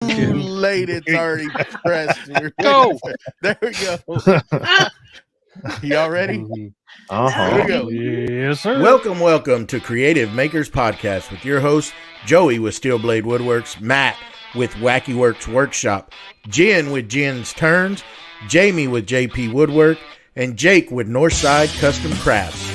Late, it's already pressed. Go. There we go. Y'all ready? Uh-huh. Here we go. Yes, sir. Welcome to Creative Makers Podcast with your host, Joey with Steel Blade Woodworks, Matt with Wacky Works Workshop, Jen with Jen's Turns, Jamie with JP Woodwork, and Jake with Northside Custom Crafts.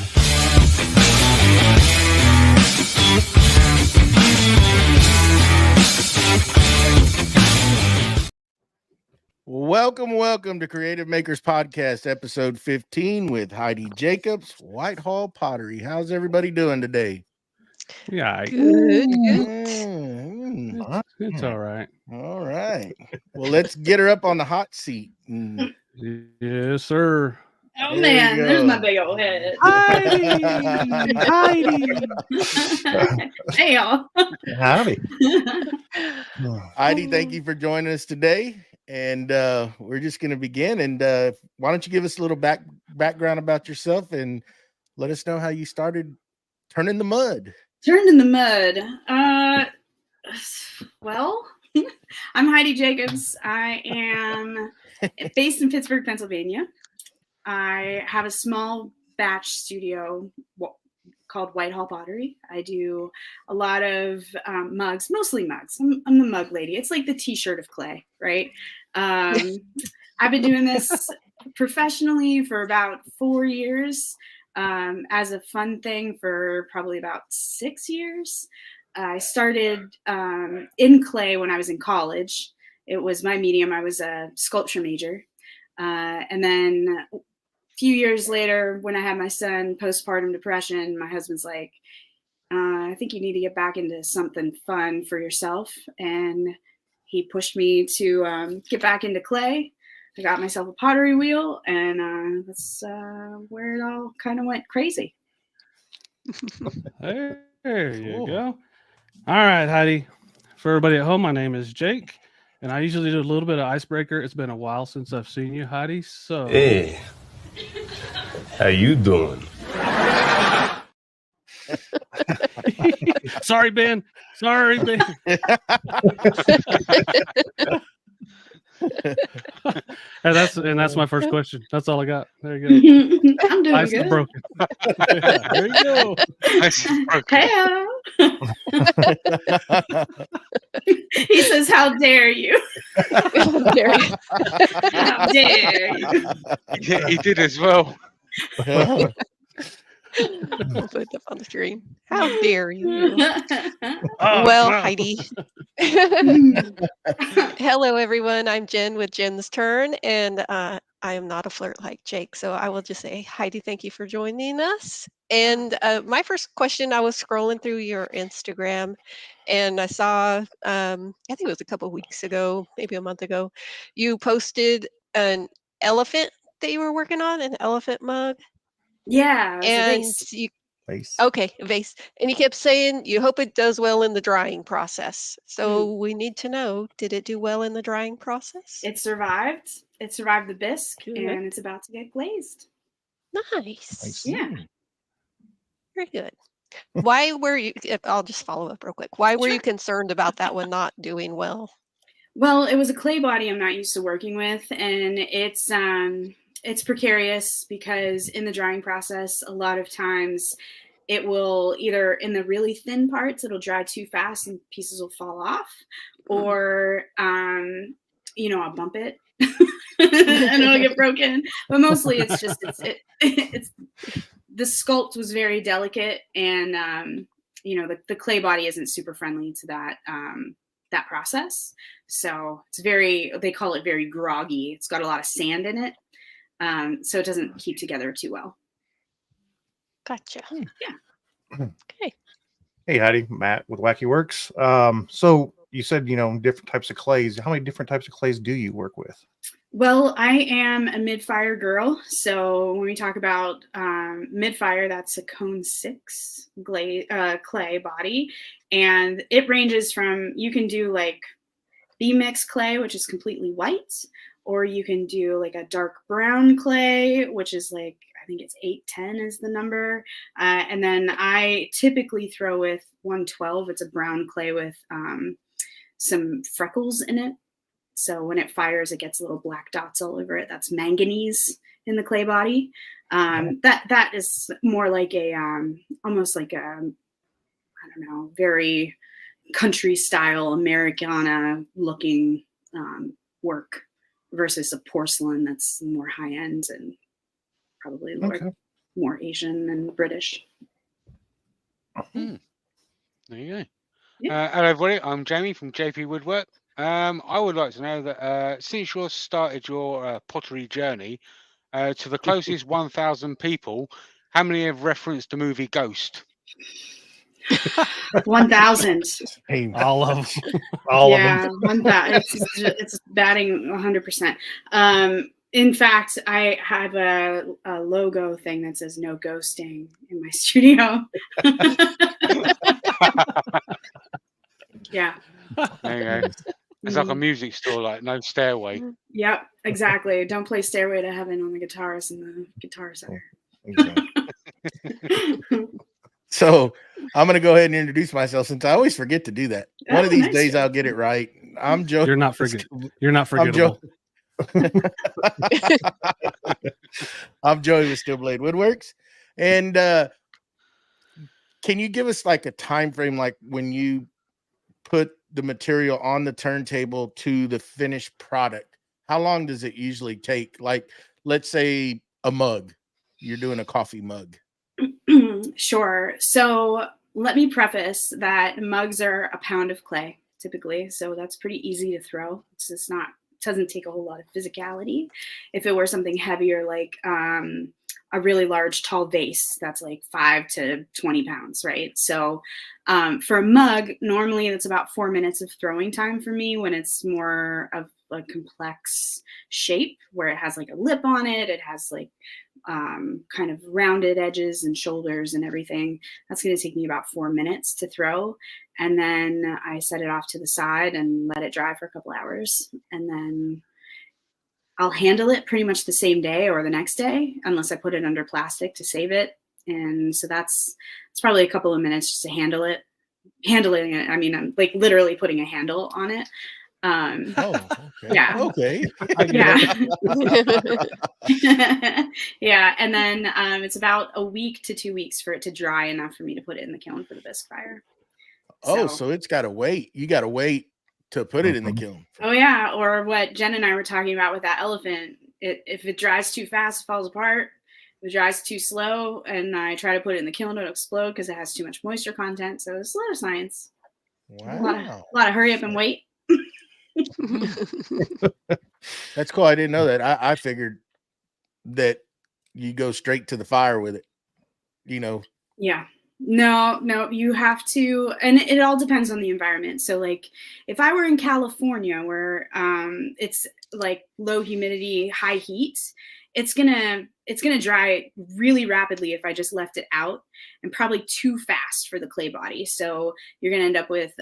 Welcome to Creative Makers Podcast, episode 15 with Heidi Jacobs, Whitehall Pottery. How's everybody doing today? Yeah, Good. it's all right. All right. Well, let's get her up on the hot seat. Yes, sir. Oh There man, you go. there's my big old head. Heidi. Hey y'all. Howdy. Heidi, thank you for joining us today. And we're just going to begin. And why don't you give us a little background about yourself and let us know how you started turning the mud. Turned in the mud. Well, I'm Heidi Jacobs. I am based in Pittsburgh, Pennsylvania. I have a small batch studio called Whitehall Pottery. I do a lot of mugs, mostly mugs. I'm the mug lady. It's like the t-shirt of clay, right? I've been doing this professionally for about 4 years, as a fun thing for probably about 6 years. I started in clay when I was in college. It was my medium. I was a sculpture major. And then a few years later, when I had my son, postpartum depression, my husband's like, I think you need to get back into something fun for yourself. And he pushed me to get back into clay. I got myself a pottery wheel, and that's where it all kind of went crazy. There you go. All right, Heidi. For everybody at home, my name is Jake, and I usually do a little bit of icebreaker. It's been a while since I've seen you, Heidi. So, Hey, how you doing? Sorry, Ben. And that's my first question. That's all I got. There you go. I'm doing Ice good. broken. Yeah, there you go. Hey, he says, "How dare you? How dare you? How dare you?" Yeah, he did as well. I'll put it up on the screen. How dare you? Oh, Well, wow. Heidi. Hello, everyone. I'm Jen with Jen's Turn, and I am not a flirt like Jake, so I will just say, Heidi, thank you for joining us. And my first question, I was scrolling through your Instagram, and I saw, I think it was a couple weeks ago, maybe a month ago, you posted an elephant that you were working on, an elephant mug. Yeah, it was a And vase. you, Face. okay, a vase. And you kept saying you hope it does well in the drying process. So we need to know, did it do well in the drying process? It survived. It survived the bisque, Good. and it's about to get glazed. Nice. Yeah. Very good. Why were you, I'll just follow up real quick. Why were you concerned about that one not doing well? Well, it was a clay body I'm not used to working with, and it's precarious because in the drying process, a lot of times it will either in the really thin parts, it'll dry too fast and pieces will fall off, or I'll bump it and it'll get broken. But mostly it's just it's the sculpt was very delicate, and the clay body isn't super friendly to that process. So it's they call it very groggy. It's got a lot of sand in it. So it doesn't keep together too well. Gotcha. Yeah. Okay. Hey, Heidi, Matt with Wacky Works. So you said, different types of clays. How many different types of clays do you work with? Well, I am a mid-fire girl. So when we talk about mid-fire, that's a cone 6 clay body. And it ranges from, you can do like B-mix clay, which is completely white, or you can do like a dark brown clay, which is like, I think it's 810 is the number. And then I typically throw with 112. It's a brown clay with some freckles in it. So when it fires, it gets little black dots all over it. That's manganese in the clay body. That is more like a almost like a, I don't know, very country style Americana looking work versus a porcelain that's more high end and probably more Asian and British. There you go. Yeah. Hello everybody, I'm Jamie from JP Woodwork. I would like to know that since you started your pottery journey, to the closest 1,000 people, how many have referenced the movie Ghost? 1,000. All of them. All of Yeah, them. 1,000. It's batting 100%. In fact, I have a logo thing that says "No ghosting" in my studio. Yeah. There you go. It's like a music store, like no stairway. Yep, exactly. Don't play "Stairway to Heaven" on the guitars in the Guitar Center. So I'm going to go ahead and introduce myself since I always forget to do that. One of these days I'll get it right. I'm Joe. You're not forgettable. I'm Joey with Steel Blade Woodworks. And can you give us like a time frame, like when you put the material on the turntable to the finished product? How long does it usually take? Like, let's say a mug. You're doing a coffee mug. Sure. So let me preface that mugs are a pound of clay typically. So that's pretty easy to throw. It's just not, it doesn't take a whole lot of physicality. If it were something heavier, like a really large tall vase, that's like 5 to 20 pounds, right? So for a mug, normally it's about 4 minutes of throwing time for me when it's more of a complex shape where it has like a lip on it. It has like kind of rounded edges and shoulders and everything. That's going to take me about 4 minutes to throw. And then I set it off to the side and let it dry for a couple hours. And then I'll handle it pretty much the same day or the next day, unless I put it under plastic to save it. And so it's probably a couple of minutes just to handle it. Handling it, I mean, I'm like literally putting a handle on it. Okay. Yeah. Okay. Yeah. Yeah. And then it's about a week to 2 weeks for it to dry enough for me to put it in the kiln for the bisque fire. So it's got to wait. You got to wait to put it in the kiln. Oh yeah. Or what Jen and I were talking about with that elephant. If it dries too fast, it falls apart. If it dries too slow and I try to put it in the kiln, it'll explode because it has too much moisture content. So it's a lot of science. Wow. A lot of hurry up and wait. That's cool. I didn't know that. I figured that you go straight to the fire with it, you know. Yeah. No, you have to, and it all depends on the environment. So like if I were in California where it's like low humidity, high heat, it's gonna dry really rapidly if I just left it out, and probably too fast for the clay body. So you're gonna end up with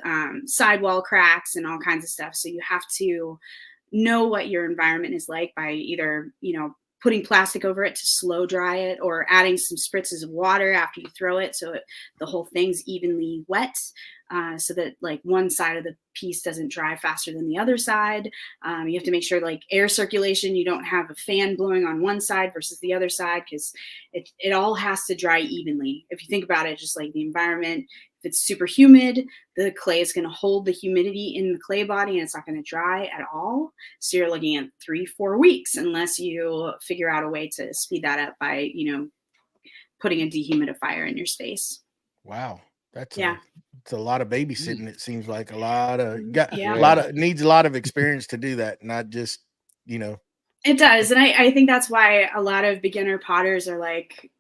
sidewall cracks and all kinds of stuff. So you have to know what your environment is like by either, putting plastic over it to slow dry it, or adding some spritzes of water after you throw it so the whole thing's evenly wet, so that like one side of the piece doesn't dry faster than the other side. You have to make sure like air circulation, you don't have a fan blowing on one side versus the other side, because it all has to dry evenly. If you think about it, just like the environment, if it's super humid, the clay is going to hold the humidity in the clay body and it's not going to dry at all. So you're looking at 3-4 weeks unless you figure out a way to speed that up by, putting a dehumidifier in your space. Wow. That's it's a lot of babysitting. It seems like needs a lot of experience to do that. Not just, It does. And I think that's why a lot of beginner potters are like,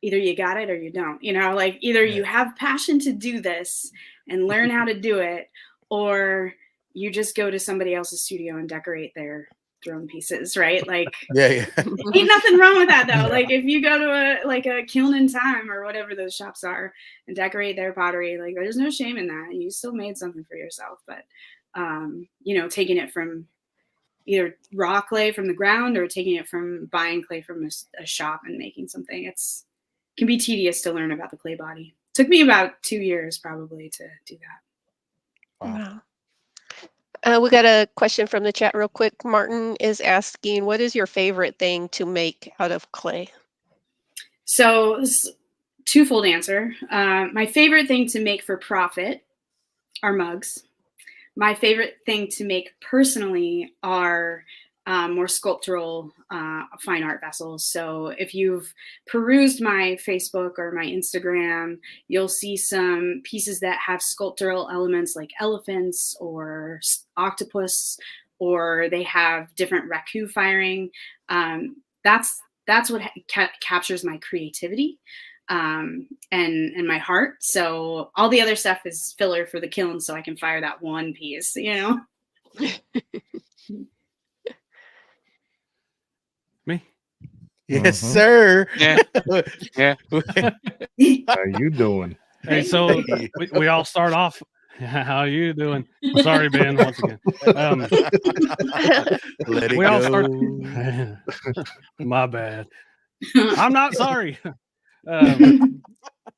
either you got it or you don't, like either you have passion to do this and learn how to do it, or you just go to somebody else's studio and decorate their throne pieces, right? Like, yeah. Ain't nothing wrong with that though. Like if you go to a Kiln in Time or whatever those shops are and decorate their pottery, like there's no shame in that. You still made something for yourself, but taking it from either raw clay from the ground or taking it from buying clay from a shop and making something, can be tedious to learn about the clay body. Took me about 2 years probably to do that. Wow. We got a question from the chat real quick. Martin is asking, what is your favorite thing to make out of clay? So this twofold answer. My favorite thing to make for profit are mugs. My favorite thing to make personally are more sculptural fine art vessels. So if you've perused my Facebook or my Instagram, you'll see some pieces that have sculptural elements like elephants or octopus, or they have different raku firing. That's what captures my creativity and my heart. So all the other stuff is filler for the kiln, so I can fire that one piece, you know. Me? Yes, sir. Yeah. Yeah. How you doing? Hey, so we all start off. How you doing? I'm sorry, Ben, once again. Let it We all go. start. My bad. I'm not sorry.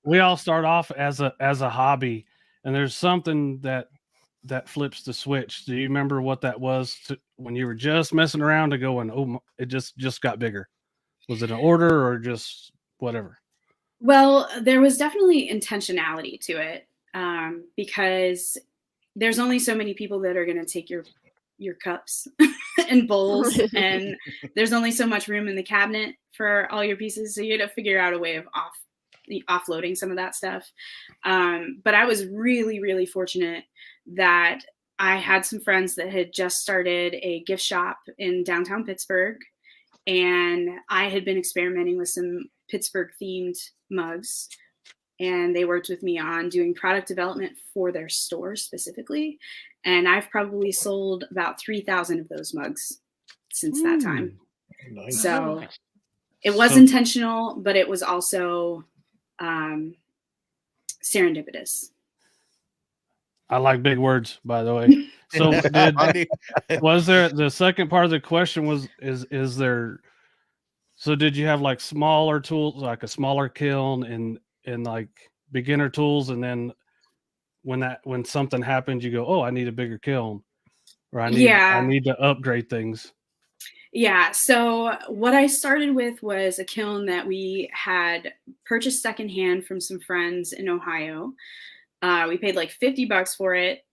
We all start off as a hobby, and there's something that flips the switch. Do you remember what that was when you were just messing around to going, oh, it just got bigger? Was it an order or just whatever? Well, there was definitely intentionality to it, because there's only so many people that are going to take your cups and bowls, and there's only so much room in the cabinet for all your pieces. So you had to figure out a way of offloading some of that stuff. But I was really, really fortunate that I had some friends that had just started a gift shop in downtown Pittsburgh, and I had been experimenting with some Pittsburgh themed mugs, and they worked with me on doing product development for their store specifically. And I've probably sold about 3,000 of those mugs since that time. Nice. So it was intentional, but it was also serendipitous. I like big words, by the way. So was there, the second part of the question is there, so did you have like smaller tools, like a smaller kiln and like beginner tools, and then when something happened, you go, oh, I need a bigger kiln, or I need to upgrade things? Yeah. So what I started with was a kiln that we had purchased secondhand from some friends in Ohio. We paid like $50 for it.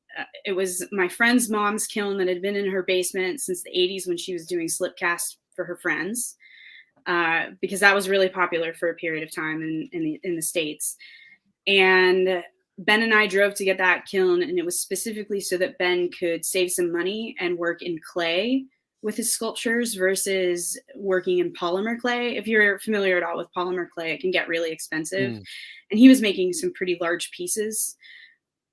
It was my friend's mom's kiln that had been in her basement since the 80s when she was doing slip casts for her friends, because that was really popular for a period of time in the States. And Ben and I drove to get that kiln, and it was specifically so that Ben could save some money and work in clay with his sculptures versus working in polymer clay. If you're familiar at all with polymer clay, it can get really expensive. And he was making some pretty large pieces.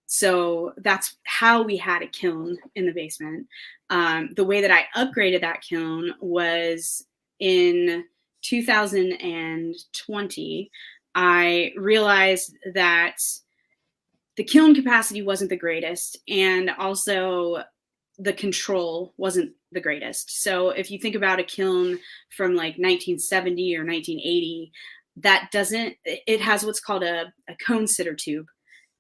So that's how we had a kiln in the basement. The way that I upgraded that kiln was in 2020. I realized that the kiln capacity wasn't the greatest, and also the control wasn't the greatest. So if you think about a kiln from like 1970 or 1980, it has what's called a cone sitter tube,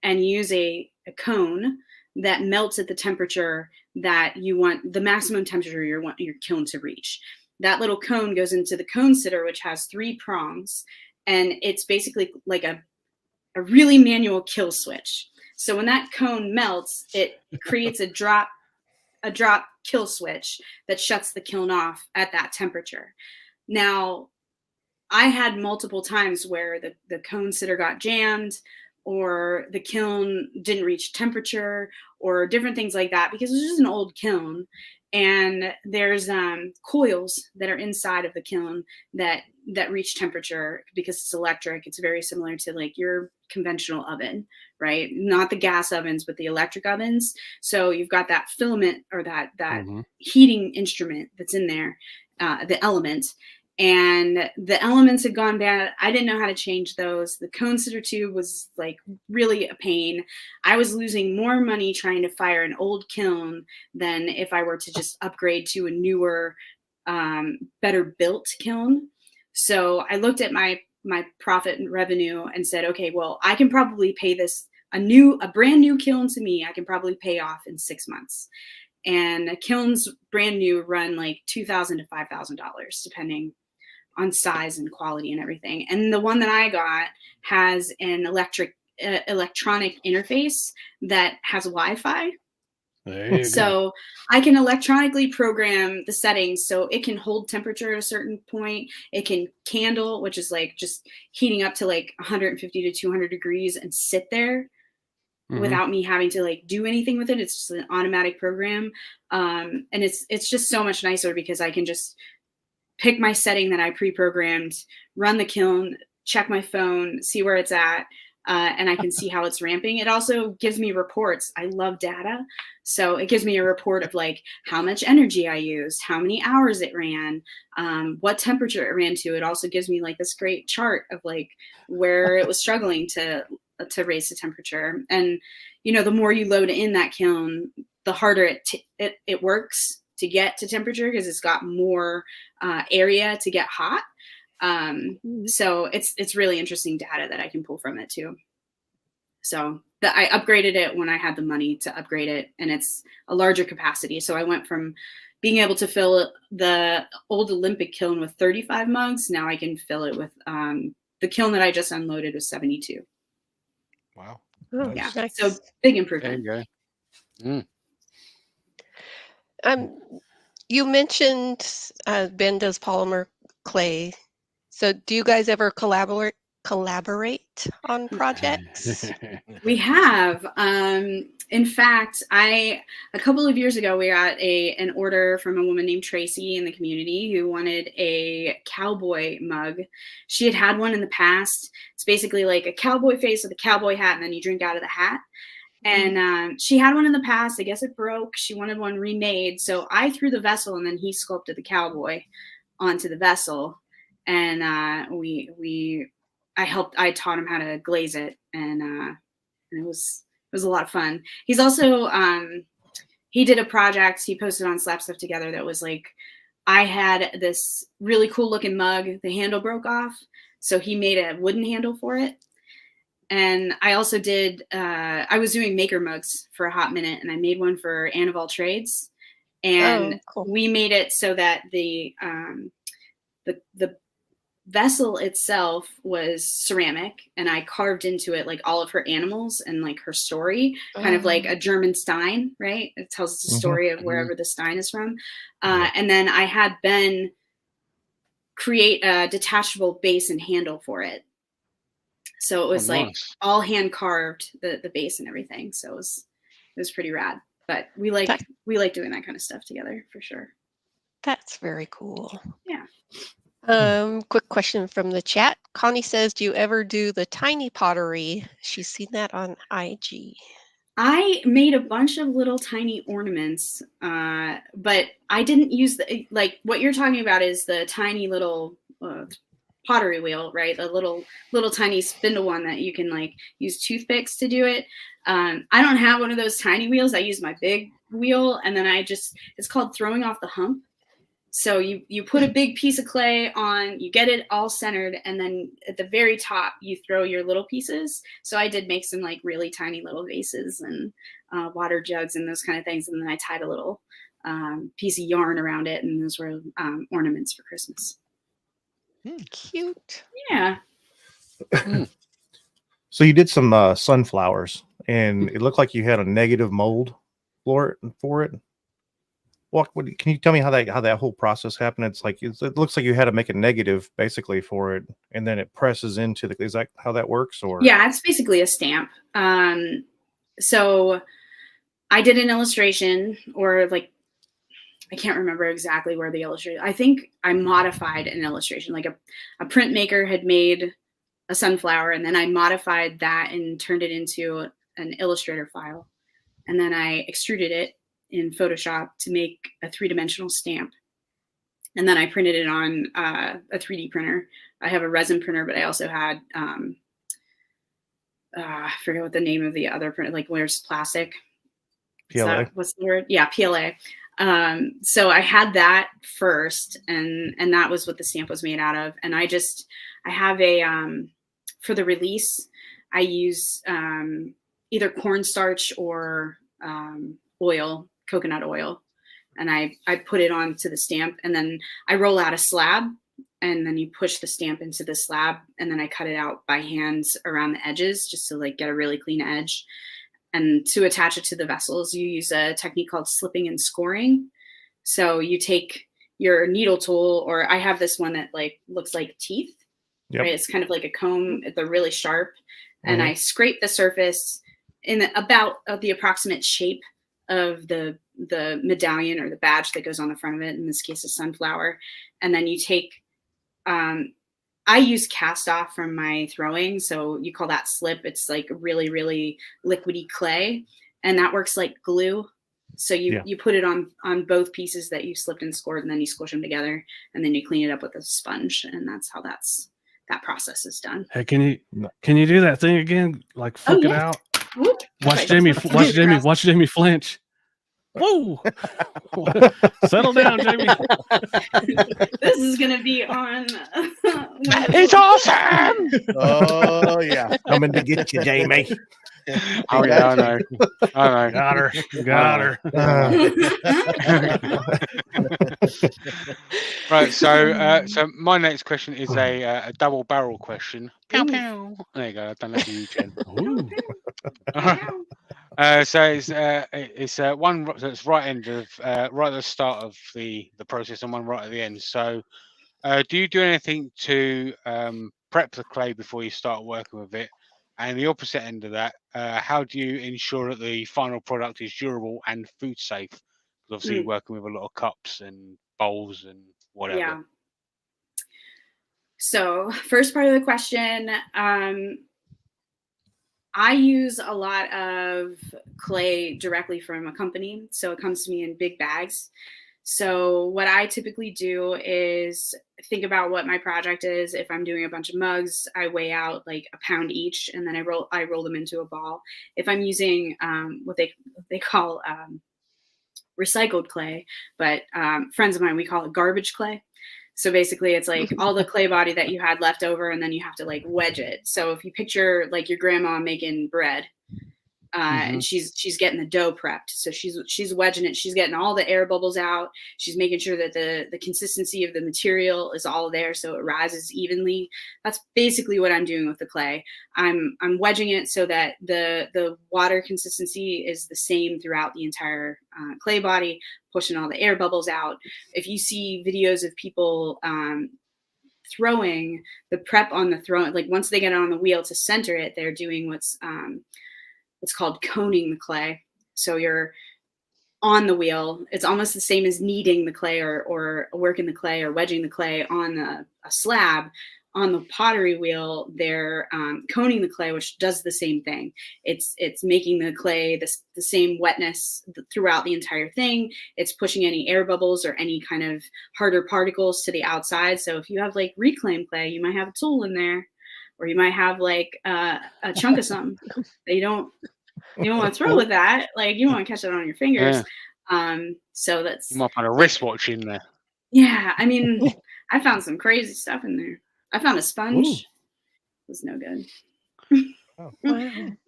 and you use a cone that melts at the temperature that you want, the maximum temperature you want your kiln to reach. That little cone goes into the cone sitter, which has 3 prongs, and it's basically like a really manual kill switch. So when that cone melts, it creates a drop kill switch that shuts the kiln off at that temperature. Now, I had multiple times where the cone sitter got jammed, or the kiln didn't reach temperature, or different things like that, because it's just an old kiln. And there's coils that are inside of the kiln that reach temperature because it's electric. It's very similar to like your conventional oven, right? Not the gas ovens, but the electric ovens. So you've got that filament, or that heating instrument that's in there, the element. And the elements had gone bad. I didn't know how to change those. The cone sitter tube was like really a pain. I was losing more money trying to fire an old kiln than if I were to just upgrade to a newer, better built kiln. So I looked at my profit and revenue and said, okay, well, I can probably pay this a brand new kiln to me. I can probably pay off in 6 months. and kilns brand new run like $2,000 to $5,000 depending on size and quality and everything. And the one that I got has an electronic interface that has Wi-Fi. So I can electronically program the settings so it can hold temperature at a certain point. It can candle, which is like just heating up to like 150 to 200 degrees and sit there without me having to like do anything with it. It's just an automatic program. And it's just so much nicer because I can just pick my setting that I pre-programmed, run the kiln, check my phone, see where it's at. And I can see how it's ramping. It also gives me reports. I love data. So it gives me a report of like how much energy I used, how many hours it ran, what temperature it ran to. It also gives me like this great chart of like where it was struggling to raise the temperature. And, you know, the more you load in that kiln, the harder it works to get to temperature because it's got more area to get hot. So it's really interesting data that I can pull from it too. So I upgraded it when I had the money to upgrade it, and it's a larger capacity. So I went from being able to fill the old Olympic kiln with 35 mugs. Now I can fill it with the kiln that I just unloaded with 72. Wow. Oh, Yeah. nice. So big There improvement. you go. You mentioned Ben does polymer clay. So do you guys ever collaborate on projects? We have. In fact, a couple of years ago, we got an order from a woman named Tracy in the community who wanted a cowboy mug. She had one in the past. It's basically like a cowboy face with a cowboy hat, and then you drink out of the hat. And she had one in the past. I guess it broke. She wanted one remade. So I threw the vessel, and then he sculpted the cowboy onto the vessel. And I taught him how to glaze it, and it was a lot of fun. He's also he did a project he posted on Slap Stuff Together that was like, I had this really cool looking mug, the handle broke off, so he made a wooden handle for it. And I also did I was doing maker mugs for a hot minute, and I made one for Anne of All Trades, and cool. we made it so that the vessel itself was ceramic, and I carved into it like all of her animals and like her story, kind of like a German Stein, right? It tells the story of wherever the Stein is from. And then I had Ben create a detachable base and handle for it. So it was like all hand carved, the base and everything. So it was pretty rad. But we like doing that kind of stuff together for sure. That's very cool. Yeah. Quick question from the chat. Connie says, do you ever do the tiny pottery? She's seen that on IG. I made a bunch of little tiny ornaments, but I didn't use like what you're talking about is the tiny little pottery wheel, right? The little tiny spindle one that you can like use toothpicks to do it. I don't have one of those tiny wheels. I use my big wheel, and then it's called throwing off the hump. So you put a big piece of clay on, you get it all centered, and then at the very top you throw your little pieces. So I did make some like really tiny little vases and water jugs and those kind of things, and then I tied a little piece of yarn around it, and those were ornaments for Christmas. Cute. Yeah. So you did some sunflowers, and it looked like you had a negative mold for it. Can you tell me how that whole process happened? It's like it looks like you had to make a negative basically for it, and then it presses into the. Is that how that works? Or yeah, it's basically a stamp. So I did an illustration, or like I can't remember exactly where the illustration. I think I modified an illustration. Like a printmaker had made a sunflower, and then I modified that and turned it into an Illustrator file, and then I extruded it in Photoshop to make a 3-dimensional stamp. And then I printed it on a 3D printer. I have a resin printer, but I also had, I forget what the name of the other printer, like where's plastic? PLA. What's the word? Yeah, PLA. So I had that first, and that was what the stamp was made out of. And I have for the release, I use either cornstarch or oil, coconut oil, and I put it onto the stamp, and then I roll out a slab, and then you push the stamp into the slab, and then I cut it out by hand around the edges just to like get a really clean edge. And to attach it to the vessels, you use a technique called slipping and scoring. So you take your needle tool, or I have this one that like looks like teeth. Yep. Right? It's kind of like a comb. They're really sharp. And I scrape the surface in about the approximate shape of the medallion or the badge that goes on the front of it. In this case, a sunflower. And then you take, I use cast off from my throwing. So you call that slip. It's like really, really liquidy clay, and that works like glue. So you put it on both pieces that you slipped and scored, and then you squish them together, and then you clean it up with a sponge. And that's how that process is done. Hey, can you do that thing again? Like flick it out. Whoop. Watch Okay. Jamie flinch. Whoa! Settle down, Jamie. This is gonna be on. It's awesome. Oh yeah. Coming to get you, Jamie. Oh yeah, I know. Got her. Right. So my next question is a double barrel question. Pew, pew. There you go. I've done that for you, Jen. So it's one that's right end of right at the start of the process, and one right at the end. So do you do anything to prep the clay before you start working with it? And the opposite end of that, how do you ensure that the final product is durable and food safe? Because obviously you're working with a lot of cups and bowls and whatever. Yeah. So first part of the question, I use a lot of clay directly from a company. So it comes to me in big bags. So what I typically do is think about what my project is. If I'm doing a bunch of mugs, I weigh out like a pound each, and then I roll them into a ball. If I'm using what they call recycled clay, but friends of mine, we call it garbage clay. So basically it's like all the clay body that you had left over, and then you have to like wedge it. So if you picture like your grandma making bread, and she's getting the dough prepped. So she's wedging it. She's getting all the air bubbles out. She's making sure that the consistency of the material is all there, so it rises evenly. That's basically what I'm doing with the clay. I'm wedging it so that the water consistency is the same throughout the entire clay body, pushing all the air bubbles out. If you see videos of people throwing, the prep on the throw, like once they get it on the wheel to center it, they're doing what's called coning the clay. So you're on the wheel. It's almost the same as kneading the clay or working the clay or wedging the clay on a slab. On the pottery wheel, they're coning the clay, which does the same thing. It's making the clay the same wetness throughout the entire thing. It's pushing any air bubbles or any kind of harder particles to the outside. So if you have like reclaimed clay, you might have a tool in there, or you might have like a chunk of something that you don't want to throw with that. Like you want to catch it on your fingers. Yeah. So that's, you might find a wristwatch in there. Yeah, I mean, I found some crazy stuff in there. I found a sponge. Ooh. It was no good. Oh.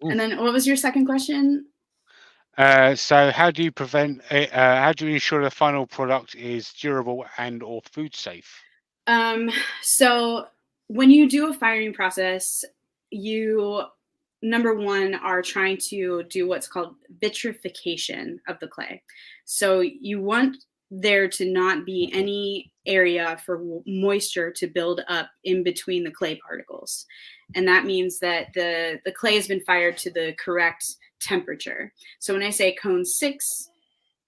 And then what was your second question? So how do you how do you ensure the final product is durable and or food safe? So when you do a firing process, you, number one, are trying to do what's called vitrification of the clay. So you want there to not be any area for moisture to build up in between the clay particles. And that means that the clay has been fired to the correct temperature. So when I say cone 6,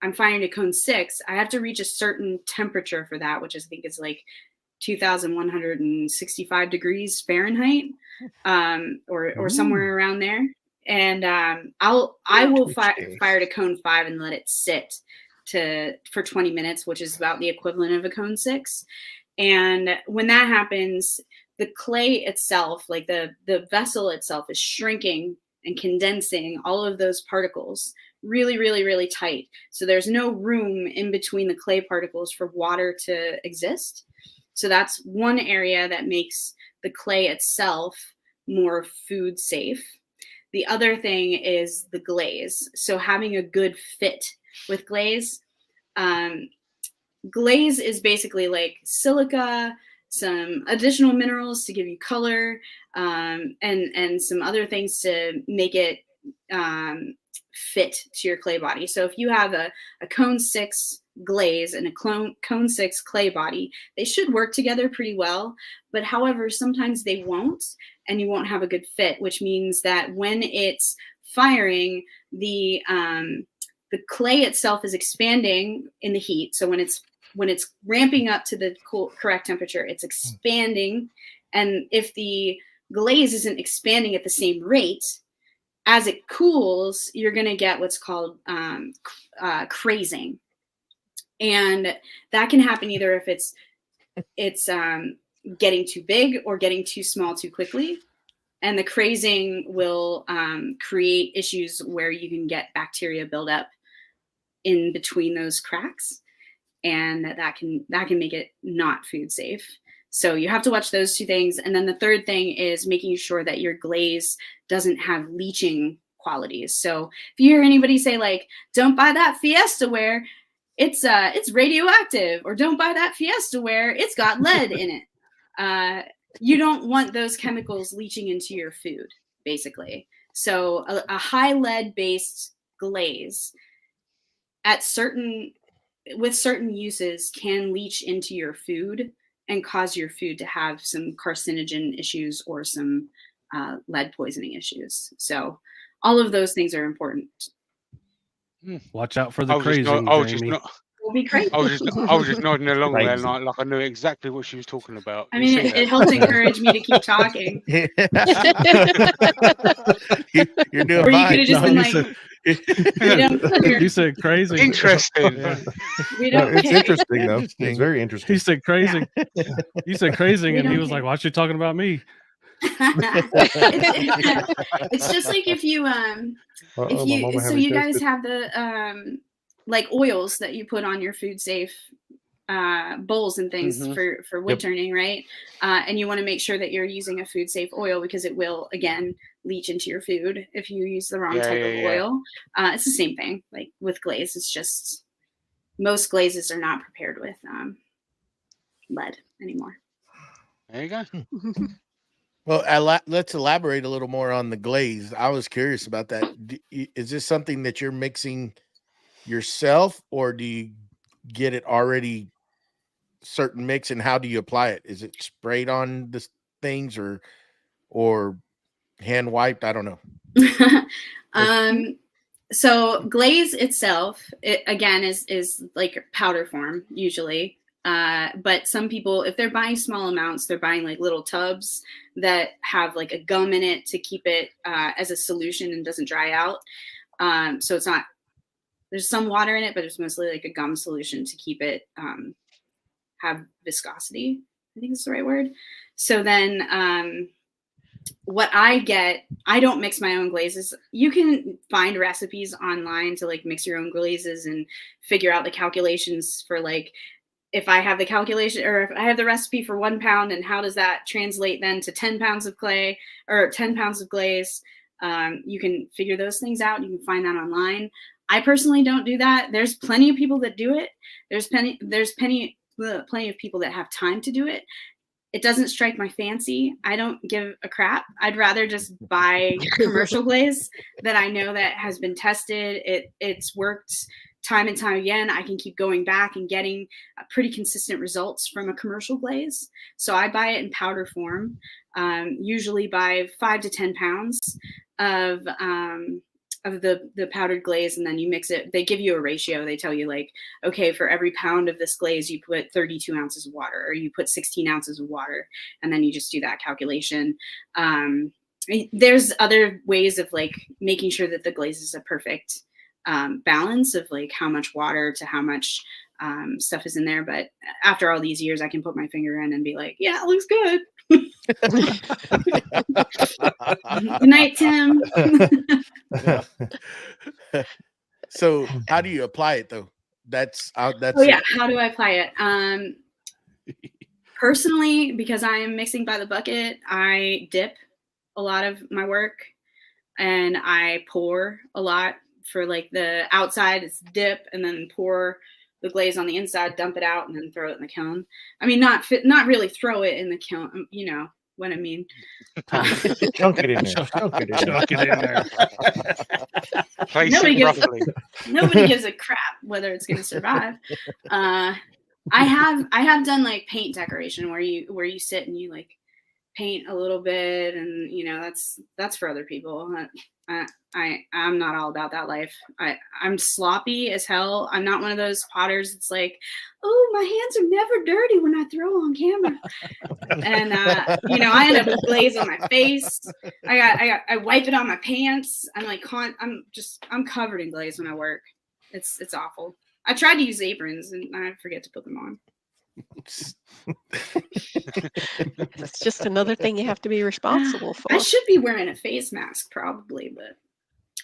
I'm firing to cone 6, I have to reach a certain temperature for that, which I think is like 2,165 degrees Fahrenheit, or somewhere around there. And I will fire to cone 5 and let it sit for 20 minutes, which is about the equivalent of a cone 6. And when that happens, the clay itself, like the vessel itself, is shrinking and condensing all of those particles really, really, really tight. So there's no room in between the clay particles for water to exist. So that's one area that makes the clay itself more food safe. The other thing is the glaze. So having a good fit with glaze. Glaze is basically like silica, some additional minerals to give you color, and some other things to make it fit to your clay body. So if you have a cone 6 glaze and a cone 6 clay body, they should work together pretty well. But however, sometimes they won't, and you won't have a good fit, which means that when it's firing, the clay itself is expanding in the heat. So when it's ramping up to the correct temperature, it's expanding. And if the glaze isn't expanding at the same rate, as it cools, you're going to get what's called crazing. And that can happen either if it's getting too big or getting too small too quickly. And the crazing will create issues where you can get bacteria buildup in between those cracks. And that can make it not food safe. So you have to watch those two things. And then the third thing is making sure that your glaze doesn't have leaching qualities. So if you hear anybody say like, don't buy that Fiesta ware, it's radioactive, or don't buy that Fiesta ware, it's got lead in it. You don't want those chemicals leaching into your food, basically. So a high lead based glaze with certain uses can leach into your food and cause your food to have some carcinogen issues or some lead poisoning issues. So all of those things are important. Watch out for the crazing, Jamie. Will be crazy. I was just nodding along there, like I knew exactly what she was talking about. I mean, it helped encourage me to keep talking. You're doing Or you fine. could have just been like, You said crazy. Interesting. we don't It's care. interesting though. It's very interesting. He said crazy. You said crazy, We and he don't was care. like, "Why are you talking about me?" It's just like if you you guys have the like oils that you put on your food safe bowls and things for wood turning, right? And you want to make sure that you're using a food safe oil, because it will again leach into your food if you use the wrong type of oil. It's the same thing like with glaze. It's just most glazes are not prepared with lead anymore. There you go. Well, let's elaborate a little more on the glaze. I was curious about that. Is this something that you're mixing yourself, or do you get it already certain mix, and how do you apply it? Is it sprayed on the things or hand wiped? I don't know. So glaze itself, again is like powder form usually. But some people, if they're buying small amounts, they're buying like little tubs that have like a gum in it to keep it as a solution and doesn't dry out. So it's not, there's some water in it, but it's mostly like a gum solution to keep it have viscosity. I think is the right word. So then what I get, I don't mix my own glazes. You can find recipes online to like mix your own glazes and figure out the calculations for like, if I have the calculation or if I have the recipe for 1 pound, and how does that translate then to 10 pounds of clay or 10 pounds of glaze? You can figure those things out. You can find that online. I personally don't do that. There's plenty of people that do it. There's plenty of people that have time to do it. It doesn't strike my fancy. I don't give a crap. I'd rather just buy commercial glaze that I know that has been tested. It's worked time and time again. I can keep going back and getting pretty consistent results from a commercial glaze. So I buy it in powder form, usually buy 5 to 10 pounds of the powdered glaze, and then you mix it. They give you a ratio. They tell you like, okay, for every pound of this glaze, you put 32 ounces of water, or you put 16 ounces of water, and then you just do that calculation. There's other ways of like making sure that the glaze is a perfect balance of like how much water to how much stuff is in there. But after all these years, I can put my finger in and be like, yeah, it looks good. Good night, Tim. So how do you apply it though? That's how do I apply it? Personally, because I am mixing by the bucket, I dip a lot of my work and I pour a lot for like the outside, it's dip and then pour the glaze on the inside, dump it out, and then throw it in the kiln. I mean, not really throw it in the kiln, you know what I mean. Chunk it in there. Chunk it in there. Chuck it in there. Place Nobody it gives- roughly. Nobody gives a crap whether it's going to survive. I have done like paint decoration where you sit and you like paint a little bit, and you know that's for other people. I'm not all about that life. I'm sloppy as hell. I'm not one of those potters. It's like, oh, my hands are never dirty when I throw on camera, and you know, I end up with glaze on my face. I wipe it on my pants. I'm like, I'm covered in glaze when I work. It's awful. I tried to use aprons and I forget to put them on. It's just another thing you have to be responsible for. I should be wearing a face mask probably, but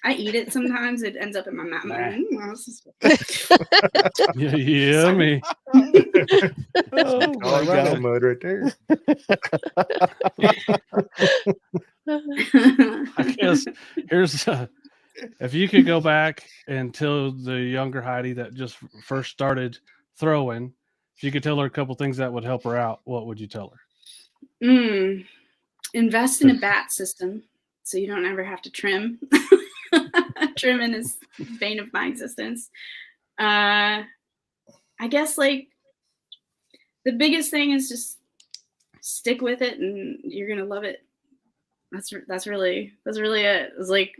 I eat it sometimes. It ends up in my mouth. Yummy. Oh, my God, mud right there. I guess here's if you could go back and tell the younger Heidi that just first started throwing, if you could tell her a couple things that would help her out, what would you tell her? Invest in a bat system so you don't ever have to trim. Trimming is bane of my existence. I guess like the biggest thing is just stick with it and you're gonna love it. That's really it. It's like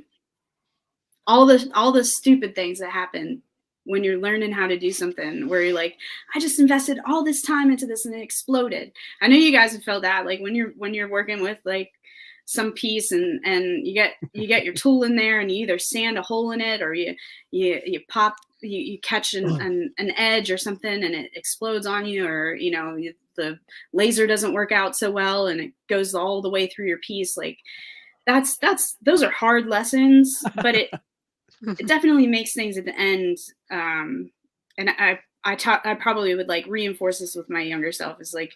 all the stupid things that happen when you're learning how to do something where you're like, I just invested all this time into this and it exploded. I know you guys have felt that, like when you're working with like some piece and you get your tool in there and you either sand a hole in it or you catch an edge or something and it explodes on you, or you know, the laser doesn't work out so well and it goes all the way through your piece. Like those are hard lessons, but it definitely makes things at the end. And I probably would like reinforce this with my younger self, is like,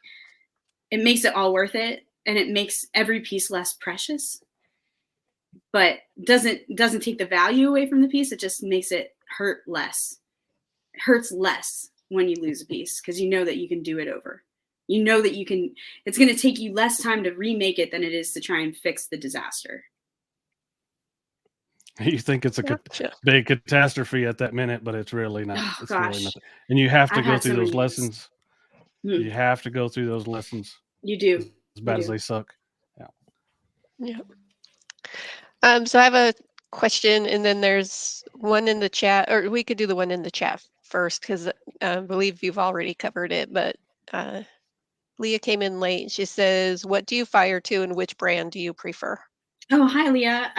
it makes it all worth it. And it makes every piece less precious, but doesn't take the value away from the piece. It just makes it hurt less. It hurts less when you lose a piece because you know that you can do it over. You know that you can, it's going to take you less time to remake it than it is to try and fix the disaster. You think it's a big catastrophe at that minute, but it's really not. Oh, it's gosh. really nothing. And you have to I've go had through so those many lessons. You have to go through those lessons. You do. As bad as they suck. Yeah. So I have a question, and then there's one in the chat, or we could do the one in the chat first because I believe you've already covered it. But Leah came in late. She says, "What do you fire to, and which brand do you prefer?" Oh, hi, Leah.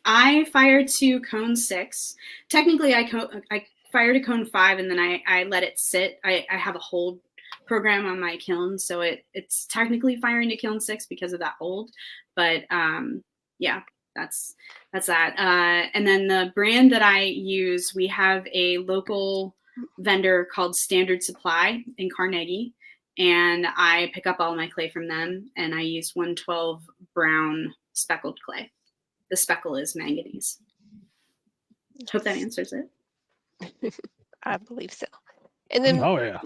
I fired to cone 6. Technically, I fired to cone 5, and then I let it sit. I have a hold program on my kiln, so it's technically firing to kiln 6 because of that hold. But yeah, that's that. And then the brand that I use, we have a local vendor called Standard Supply in Carnegie, and I pick up all my clay from them, and I use 112 brown speckled clay. The speckle is manganese. Hope that answers it. I believe so. And then Oh yeah.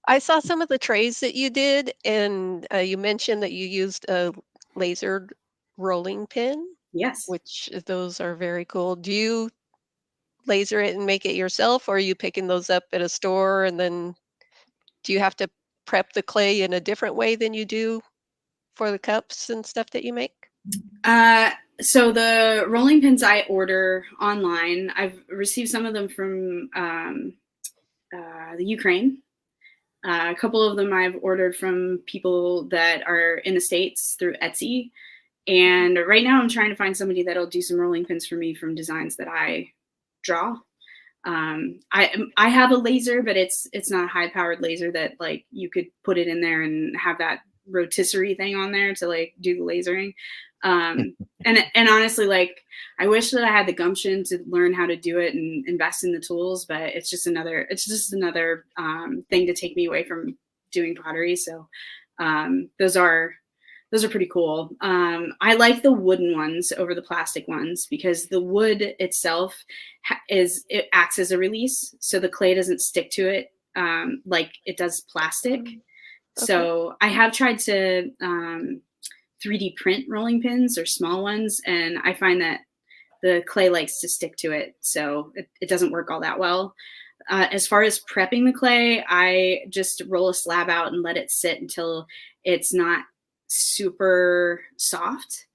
I saw some of the trays that you did, and you mentioned that you used a lasered rolling pin. Yes. Which those are very cool. Do you laser it and make it yourself, or are you picking those up at a store, and then do you have to prep the clay in a different way than you do for the cups and stuff that you make? So the rolling pins I order online. I've received some of them from the Ukraine. A couple of them I've ordered from people that are in the States through Etsy. And right now I'm trying to find somebody that'll do some rolling pins for me from designs that I draw. I have a laser, but it's not a high powered laser that like you could put it in there and have that rotisserie thing on there to like do the lasering. And honestly, like I wish that I had the gumption to learn how to do it and invest in the tools, but it's just another thing to take me away from doing pottery. So those are those are pretty cool. I like the wooden ones over the plastic ones because the wood itself it acts as a release, so the clay doesn't stick to it like it does plastic. Okay. So I have tried to 3D print rolling pins or small ones, and I find that the clay likes to stick to it, so it doesn't work all that well. As far as prepping the clay, I just roll a slab out and let it sit until it's not super soft.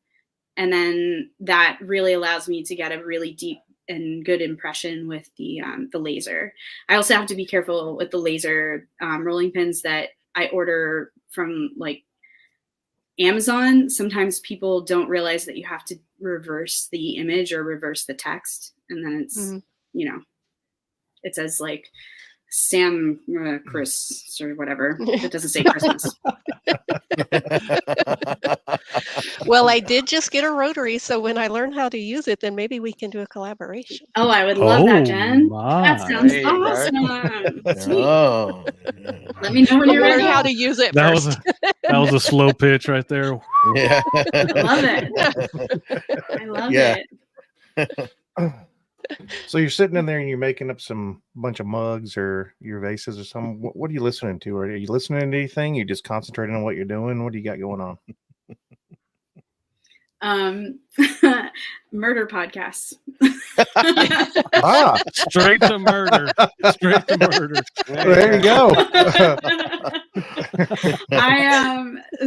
And then that really allows me to get a really deep and good impression with the laser. I also have to be careful with the laser rolling pins that I order from like Amazon. Sometimes people don't realize that you have to reverse the image or reverse the text. And then it's, it says like Sam Chris or whatever. It doesn't say Christmas. Well, I did just get a rotary, so when I learn how to use it, then maybe we can do a collaboration. Oh, I would love that, Jen. My. That sounds awesome. Sweet. Oh, Let me know when you're Learn ready. how to use it That first. was a slow pitch right there. yeah. I love it. I love it. So you're sitting in there and you're making up some bunch of mugs or your vases or something. What are you listening to? Are you listening to anything? You just concentrating on what you're doing? What do you got going on? Murder podcasts. Straight to murder. Straight to murder. There you go.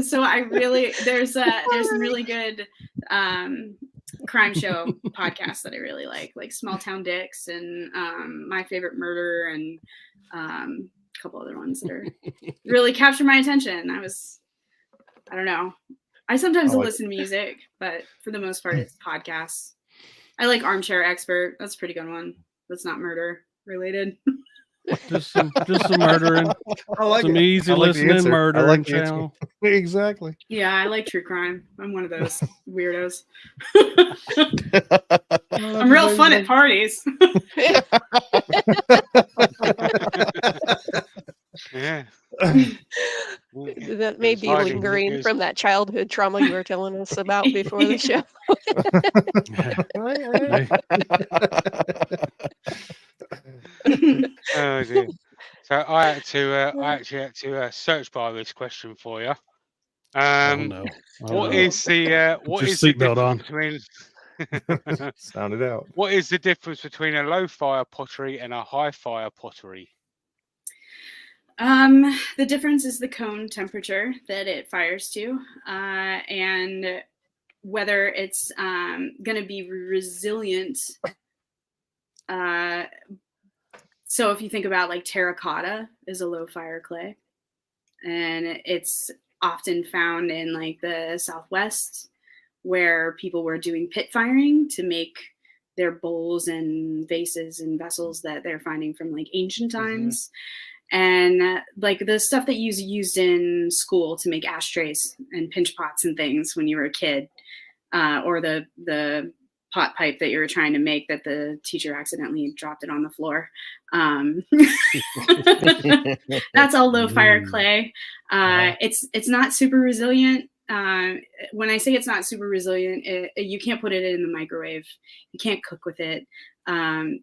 So I really there's some really good crime show podcasts that I really like Small Town Dicks and My Favorite Murder and a couple other ones that are really capture my attention. I don't know. I sometimes listen to music, but for the most part, it's podcasts. I like Armchair Expert. That's a pretty good one. That's not murder related. Just some murdering. I like some it. easy I like the listening answer. murder I like and the answer. channel. Exactly. Yeah, I like true crime. I'm one of those weirdos. I'm real fun at parties. Yeah. That may be lingering from that childhood trauma you were telling us about before the show. Oh dear. So I actually had to search bar this question for you. No. What is the seatbelt on? Between Sound it out. what is the difference between a low fire pottery and a high fire pottery? The difference is the cone temperature that it fires to, and whether it's going to be resilient. So if you think about like terracotta is a low fire clay, and it's often found in like the Southwest where people were doing pit firing to make their bowls and vases and vessels that they're finding from like ancient times. And like the stuff that you used in school to make ashtrays and pinch pots and things when you were a kid, or the pot pipe that you were trying to make that the teacher accidentally dropped it on the floor. That's all low fire clay. It's not super resilient. When I say it's not super resilient, you can't put it in the microwave. You can't cook with it.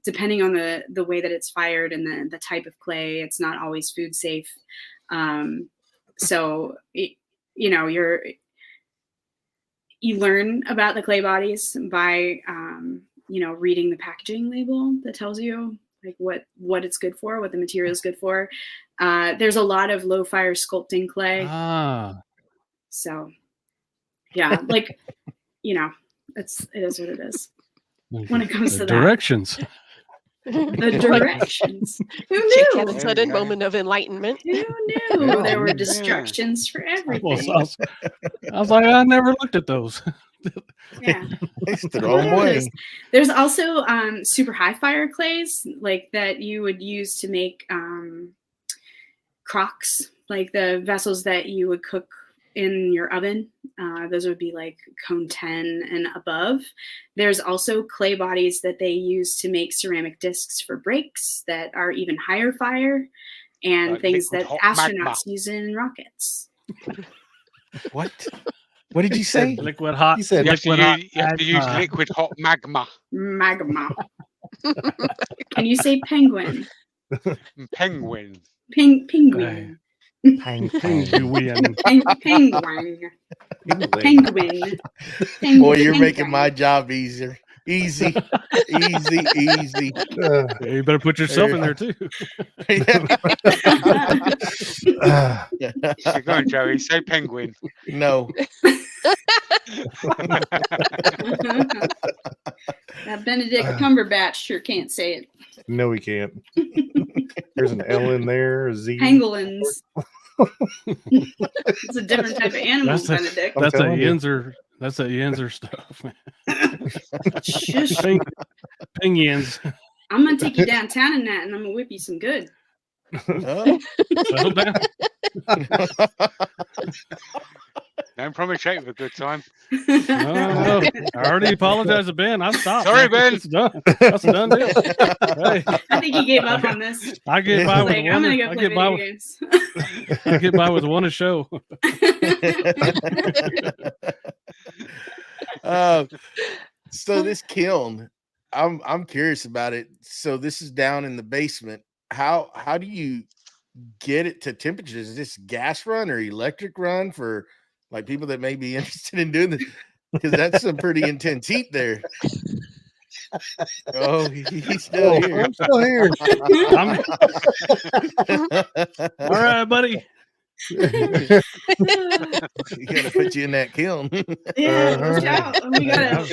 Depending on the way that it's fired and the type of clay, it's not always food safe. So you learn about the clay bodies by reading the packaging label that tells you like what it's good for, what the material is good for. There's a lot of low fire sculpting clay. So yeah, like it is what it is when it comes to directions. The directions. Who knew? Chick had a sudden moment of enlightenment. Who knew there were directions for everything? I was like, I never looked at those. Yeah. It's the wrong way. There's also super high fire clays like that you would use to make crocks, like the vessels that you would cook in your oven. Those would be like cone 10 and above. There's also clay bodies that they use to make ceramic discs for brakes that are even higher fire, and things that astronauts use in rockets. What? What did you say? Liquid hot. He said You have to liquid hot. use liquid hot magma. Magma. Can you say penguin? Penguin. Penguin. Penguin. Penguin. Penguin. Boy, you're making my job easier. Easy. You better put yourself in there too. So go on, Joey. Say penguin. No. That Benedict Cumberbatch sure can't say it. No, we can't. There's an L in there, a Z. Pangolins. It's a different type of animal, Benedict. That's a telling you. Yinzer. That's a Yinzer stuff, man. Shush. Penguins. I'm gonna take you downtown in that, and I'm gonna whip you some good. Oh. Settle down. Don't promise you have a good time. No. I already apologized to Ben. I stopped. Sorry, Ben. It's done. That's a done deal. Hey, I think he gave up on this. I get by He's with like, one. I'm gonna go I play get by. video games. I get by with one a show. So this kiln, I'm curious about it. So this is down in the basement. How do you get it to temperatures? Is this gas run or electric run for like people that may be interested in doing this? Because that's some pretty intense heat there. Oh, he's still here. I'm still here. All right, buddy. You gotta put you in that kiln. Yeah, watch out.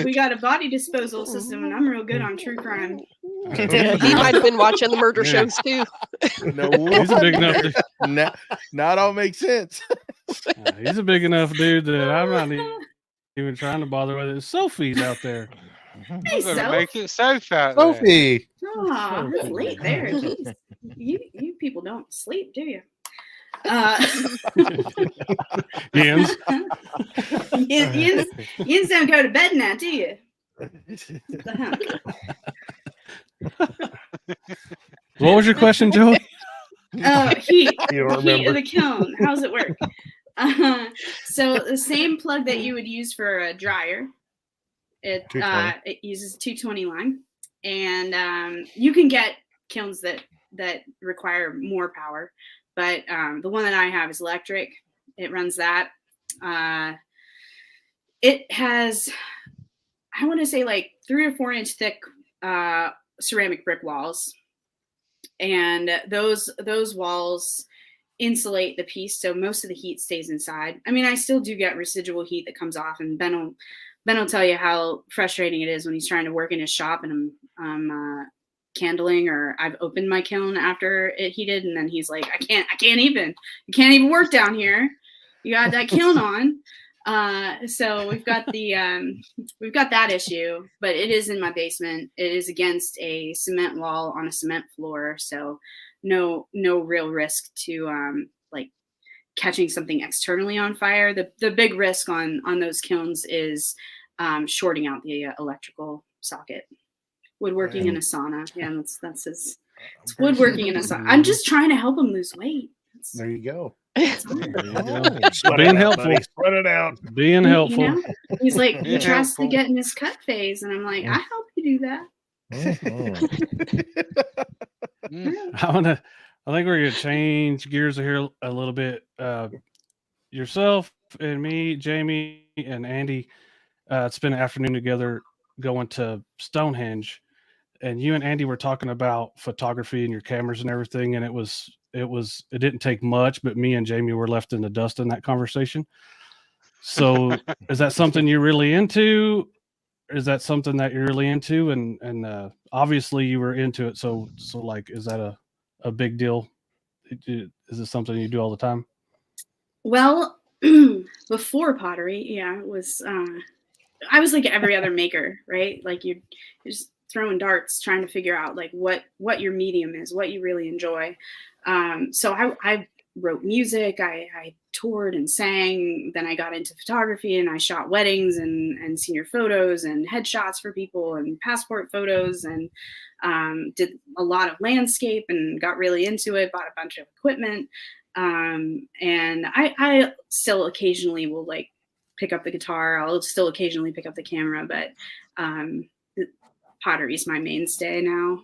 We got a body disposal system, and I'm real good on true crime. He might have been watching the murder shows too. No, He's a big enough dude. not all makes sense. He's a big enough dude that I'm not even trying to bother with it. Sophie's out there. Hey, You're gonna Soph. make it Soph out there. Sophie. Oh, it's late there. Jeez. You people don't sleep, do you? Yins. Yins don't go to bed now, do you? What was your question, Joey? Heat. You don't Heat of remember. the kiln. How does it work? So the same plug that you would use for a dryer, it 220. it uses 220 line, and you can get kilns that require more power, but the one that I have is electric. It runs that. It has, I want to say, like 3 or 4 inch thick ceramic brick walls, and those walls insulate the piece, so most of the heat stays inside. I mean, I still do get residual heat that comes off, and Ben will tell you how frustrating it is when he's trying to work in his shop and I'm candling, or I've opened my kiln after it heated, and then he's like, I can't even work down here. You got that kiln on. So we've got that issue, but it is in my basement. It is against a cement wall on a cement floor, so no real risk to like catching something externally on fire. The big risk on those kilns is shorting out the electrical socket. Woodworking in a sauna. Yeah, that's his. It's woodworking in a sauna. I'm just trying to help him lose weight. There you go. Being helpful. Spread it out. Being helpful. You know? He's like, he Yeah, tries to helpful. get in his cut phase, and I'm like, I help you do that. Mm. I think we're gonna change gears here a little bit. Yourself and me, Jamie and Andy, spent an afternoon together going to Stonehenge, and you and Andy were talking about photography and your cameras and everything, and it didn't take much, but me and Jamie were left in the dust in that conversation. So is that something you're really into? Is that something that you're really into? And obviously you were into it. So like, is that a big deal? Is it something you do all the time? Well, before pottery, yeah, it was. I was like every other maker, right? Like you're just throwing darts, trying to figure out like what your medium is, what you really enjoy. So I wrote music, I toured and sang. Then I got into photography, and I shot weddings and senior photos and headshots for people and passport photos, and did a lot of landscape and got really into it. Bought a bunch of equipment, and I still occasionally will like pick up the guitar. I'll still occasionally pick up the camera, but pottery is my mainstay now.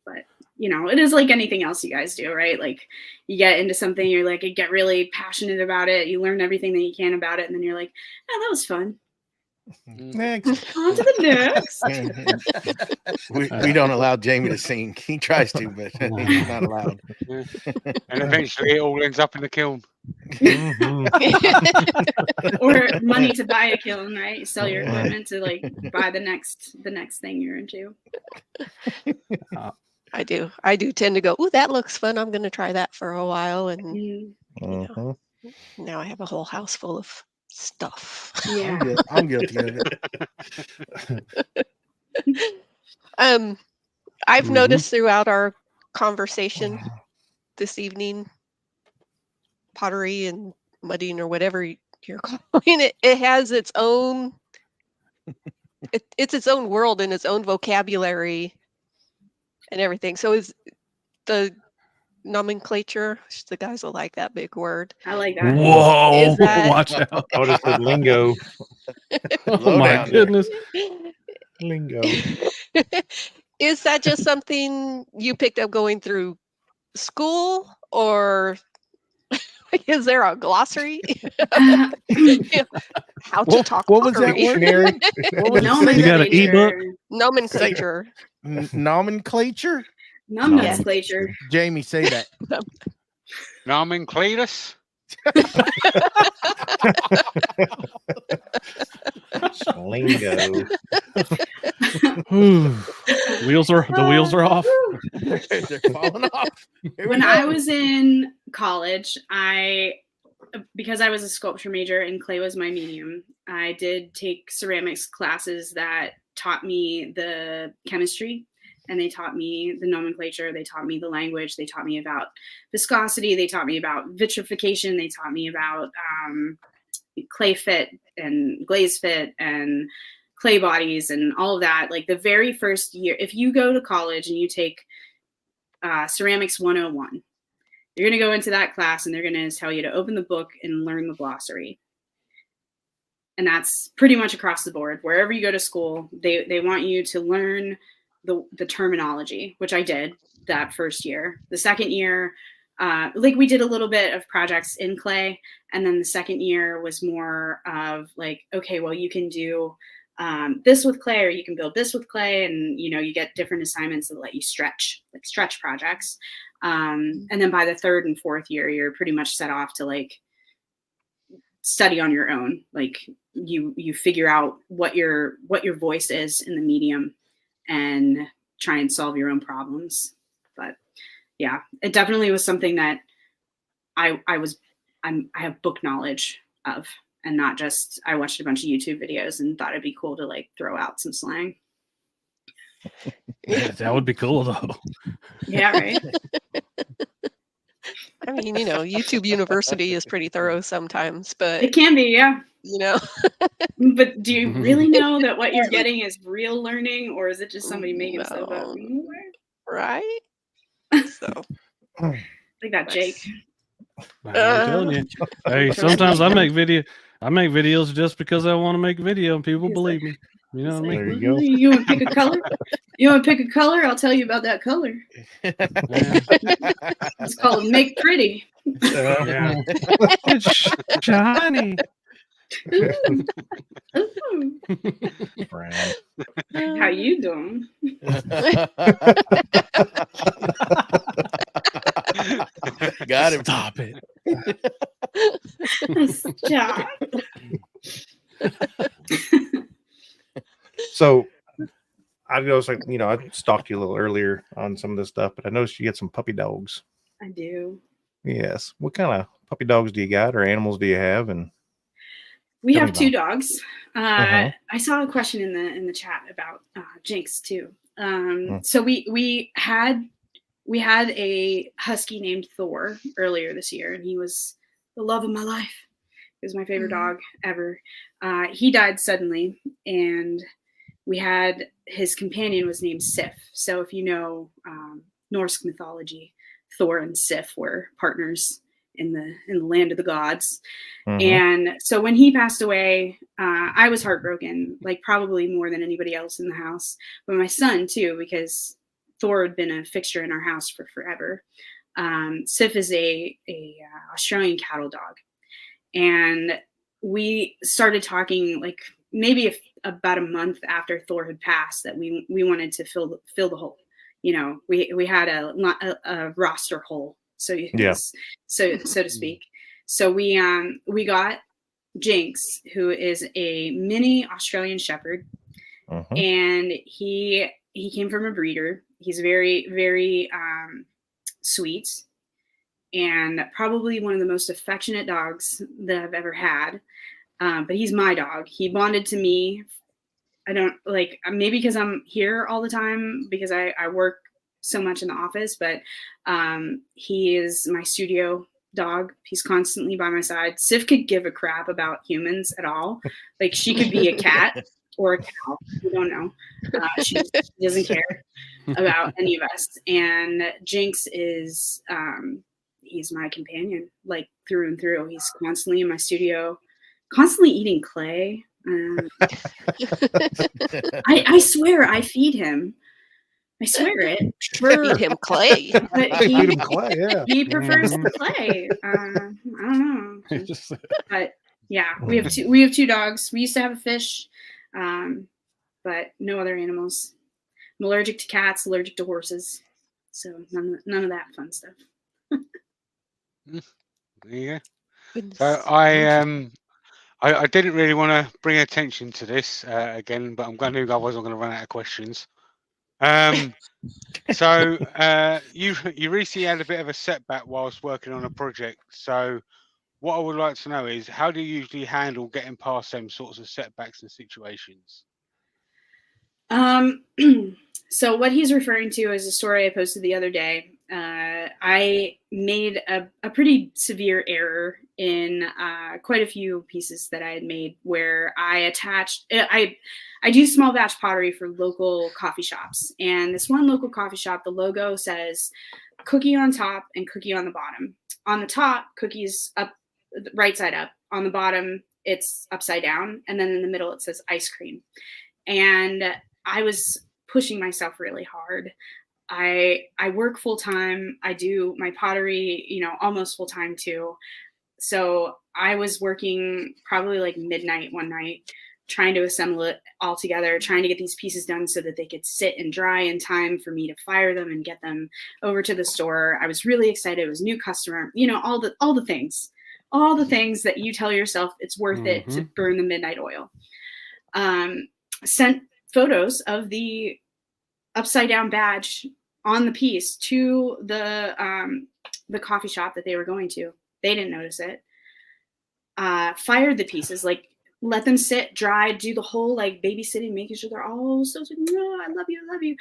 But you know, it is like anything else you guys do, right? Like you get into something, you're like, you get really passionate about it. You learn everything that you can about it. And then you're like, oh, that was fun. Next. On to the next. We don't allow Jamie to sing. He tries to, but he's not allowed. And eventually it all ends up in the kiln. Or money to buy a kiln, right? You sell your equipment to like buy the next thing you're into. I do tend to go, ooh, that looks fun. I'm going to try that for a while. And you know, now I have a whole house full of stuff. Yeah. I'm guilty of it. I've noticed throughout our conversation this evening, pottery and mudding or whatever you're calling it, it has its own, it's its own world and its own vocabulary and everything. So is the nomenclature, the guys will like that big word. I like that. Whoa! That, watch out! I would have said lingo. Oh my goodness! Lingo. Is that just something you picked up going through school, or is there a glossary? How to talk? What was that pottery? word? What was You got an ebook? Nomenclature. Nomenclature? Nomenclature. Jamie, say that. Nomenclatus. Lingo. The wheels are off. They're falling off. When I was in college, because I was a sculpture major and clay was my medium, I did take ceramics classes that taught me the chemistry, and they taught me the nomenclature, they taught me the language, they taught me about viscosity, they taught me about vitrification, they taught me about clay fit and glaze fit and clay bodies and all of that. Like the very first year, if you go to college and you take ceramics 101, you're going to go into that class and they're going to tell you to open the book and learn the glossary. And that's pretty much across the board. Wherever you go to school, they want you to learn the terminology, which I did that first year. The second year, like we did a little bit of projects in clay. And then the second year was more of like, okay, well, you can do this with clay, or you can build this with clay. And, you know, you get different assignments that let you stretch projects. And then by the third and fourth year, you're pretty much set off to like study on your own. Like you figure out what your voice is in the medium and try and solve your own problems. But yeah, it definitely was something that I have book knowledge of, and not just, I watched a bunch of YouTube videos and thought it'd be cool to like throw out some slang. Yeah, that would be cool though. Yeah, right. I mean, you know, YouTube University is pretty thorough sometimes, but It can be, yeah. you know, But do you really know that what you're getting is real learning, or is it just somebody making stuff up? right? So, Like that Jake. I'm telling you. Hey, sometimes I make videos just because I want to make a video and people believe me. You know what I mean? There you go. You want to pick a color? You want to pick a color? I'll tell you about that color. It's called Make Pretty. Yeah. It's shiny. Ooh. Ooh. Brown. How you doing? Got him. Stop it. Stop. So I noticed, like, you know, I stalked you a little earlier on some of this stuff, but I noticed you get some puppy dogs. I do. Yes. What kind of puppy dogs do you got, or animals do you have? And We Tell have me two about dogs. I saw a question in the chat about Jinx too. So we had a husky named Thor earlier this year, and he was the love of my life. He was my favorite dog ever. He died suddenly, and we had his companion was named Sif. So if you know Norse mythology, Thor and Sif were partners in the land of the gods. Mhm. And so when he passed away, I was heartbroken, like probably more than anybody else in the house, but my son too, because Thor had been a fixture in our house for forever. Sif is a Australian cattle dog, and we started talking like maybe about a month after Thor had passed that we wanted to fill the hole. You know, we had a roster hole, so to speak. So we got Jinx, who is a mini Australian Shepherd, Mhm. and he came from a breeder. He's very, very sweet, and probably one of the most affectionate dogs that I've ever had. But he's my dog. He bonded to me. I don't like, maybe because I'm here all the time because I work so much in the office, but he is my studio dog. He's constantly by my side. Sif could give a crap about humans at all. Like she could be a cat or a cow. We don't know. She doesn't care about any of us. And Jinx is, he's my companion, like through and through. He's constantly in my studio, constantly eating clay. I swear I feed him. I swear it. Feed him clay. But Feed him clay, yeah. he prefers the clay. I don't know. But yeah, we have two dogs. We used to have a fish, but no other animals. I'm allergic to cats, allergic to horses. So none of that fun stuff. There you go. Goodness. So I didn't really want to bring attention to this again, but I'm going to. Otherwise, I'm going to run out of questions. So you recently had a bit of a setback whilst working on a project. So what I would like to know is, how do you usually handle getting past them sorts of setbacks and situations? So what he's referring to is a story I posted the other day. I made a pretty severe error in quite a few pieces that I had made, where I attached, I do small batch pottery for local coffee shops. And this one local coffee shop, the logo says cookie on top and cookie on the bottom. On the top, cookies up, right side up. On the bottom, it's upside down. And then in the middle, it says ice cream. And I was pushing myself really hard. I work full time. I do my pottery, almost full time too. So I was working probably like midnight one night, trying to assemble it all together, trying to get these pieces done so that they could sit and dry in time for me to fire them and get them over to the store. I was really excited. It was a new customer, all the things that you tell yourself it's worth it to burn the midnight oil. Sent photos of the upside down badge on the piece to the coffee shop that they were going to. They didn't notice it. Fired the pieces, like let them sit, dry, do the whole like babysitting, making sure they're all so no, I love you.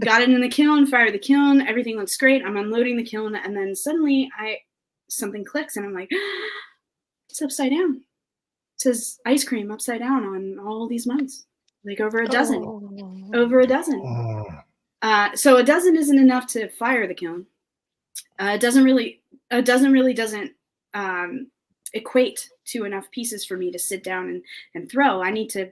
Got it in the kiln, fired the kiln, everything looks great. I'm unloading the kiln, and then suddenly something clicks, and I'm like, it's upside down. It says ice cream upside down on all these mugs, like over a dozen. So a dozen isn't enough to fire the kiln. It doesn't equate to enough pieces for me to sit down and throw. I need to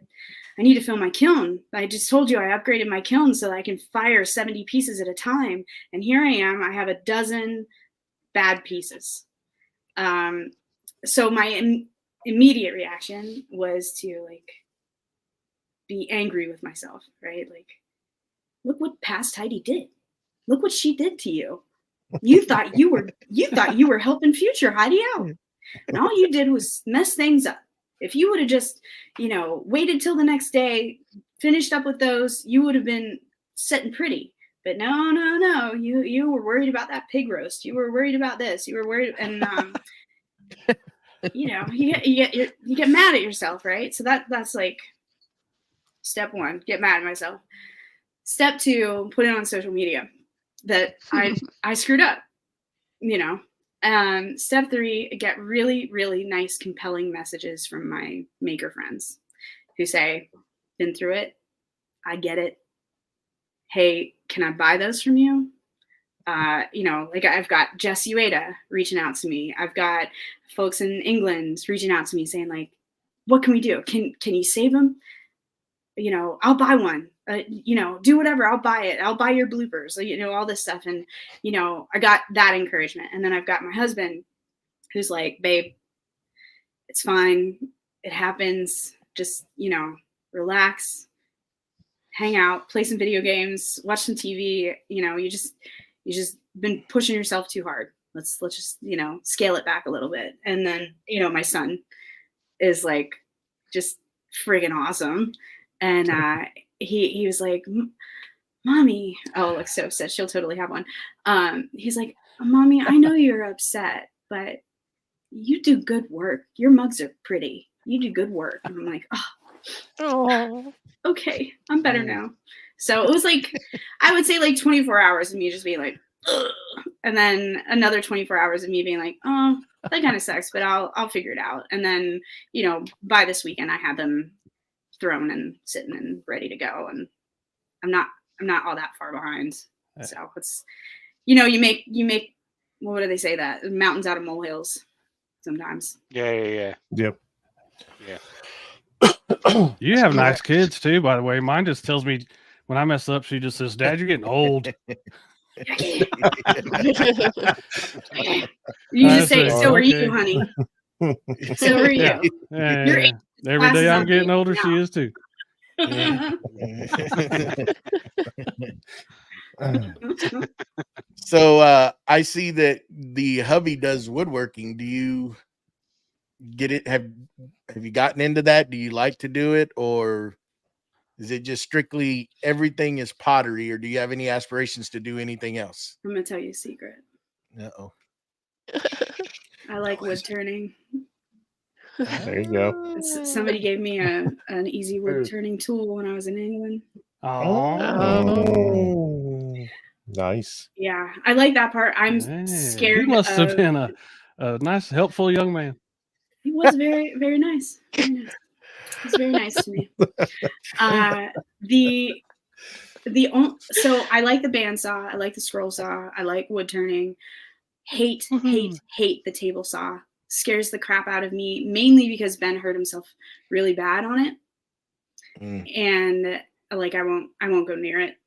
fill my kiln. I just told you I upgraded my kiln so that I can fire 70 pieces at a time. And here I am, I have a dozen bad pieces. So my immediate reaction was to like be angry with myself, right? Like, look what past Heidi did. Look what she did to you. You thought you were helping future Heidi out. And all you did was mess things up. If you would have just, waited till the next day, finished up with those, you would have been sitting pretty. But no. You were worried about that pig roast. You were worried about this. You were worried, and you get mad at yourself, right? So that's like step one, get mad at myself. Step two, put it on social media that I screwed up, Step three, get really, really nice, compelling messages from my maker friends who say, been through it. I get it. Hey, can I buy those from you? like I've got Jess Ueda reaching out to me. I've got folks in England reaching out to me saying like, what can we do? Can you save them? I'll buy one. Do whatever. I'll buy it. I'll buy your bloopers. All this stuff. And, I got that encouragement. And then I've got my husband who's like, babe, it's fine. It happens. Just, relax, hang out, play some video games, watch some TV. You just been pushing yourself too hard. Let's just, scale it back a little bit. And then, my son is like, just friggin' awesome. And he was like, Mommy, like so upset. She'll totally have one. He's like, Mommy, I know you're upset, but you do good work. Your mugs are pretty. You do good work. And I'm like, oh, okay, I'm better now. So it was like, I would say like 24 hours of me just being like, ugh. And then another 24 hours of me being like, oh, that kind of sucks, but I'll figure it out. And then, by this weekend I had them thrown and sitting and ready to go. And I'm not all that far behind. So it's, you make, what do they say, that mountains out of molehills sometimes. Yeah. Yep. Yeah. You have nice kids too, by the way. Mine just tells me when I mess up, she just says, Dad, you're getting old. You just say, so are you, honey. So are you. Yeah. Every day I'm getting older, she is too. So I see that the hubby does woodworking. Do you get it? Have you gotten into that? Do you like to do it, or is it just strictly everything is pottery, or do you have any aspirations to do anything else? I'm gonna tell you a secret. Uh-oh. I like wood turning. There you go. Somebody gave me an easy wood turning tool when I was in England. Oh, nice. Yeah, I like that part. I'm scared. He must have been a nice, helpful young man. He was very, very nice. Very nice. He was very nice to me. So I like the bandsaw. I like the scroll saw. I like wood turning. Hate the table saw. Scares the crap out of me, mainly because Ben hurt himself really bad on it. And like I won't go near it.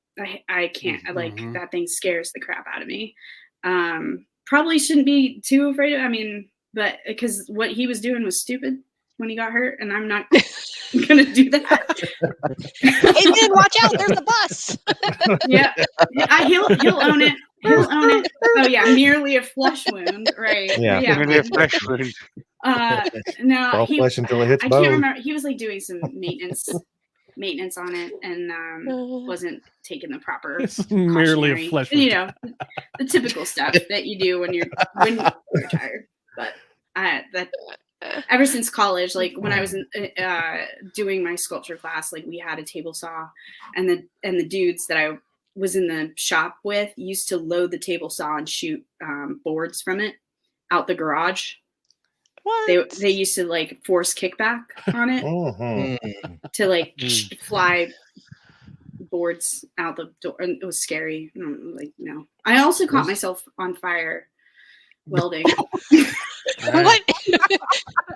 I can't. I like that thing scares the crap out of me. Probably shouldn't be too afraid of, but because what he was doing was stupid when he got hurt, and I'm not gonna do that. Hey, Ben, watch out! There's a bus. Yeah, he'll own it. He'll own it. Oh yeah, merely a flesh wound, right? Yeah. Merely a flesh wound. No, All flesh until it hits I bone. can't remember. He was like doing some maintenance on it, and wasn't taking the proper. It's merely a flesh wound. The typical stuff that you do when you're tired. But ever since college, like when I was doing my sculpture class, like we had a table saw, and the dudes that I was in the shop with used to load the table saw and shoot boards from it out the garage. What? They used to like force kickback on it to like fly boards out the door, and it was scary. Like no, I also caught myself on fire welding. What?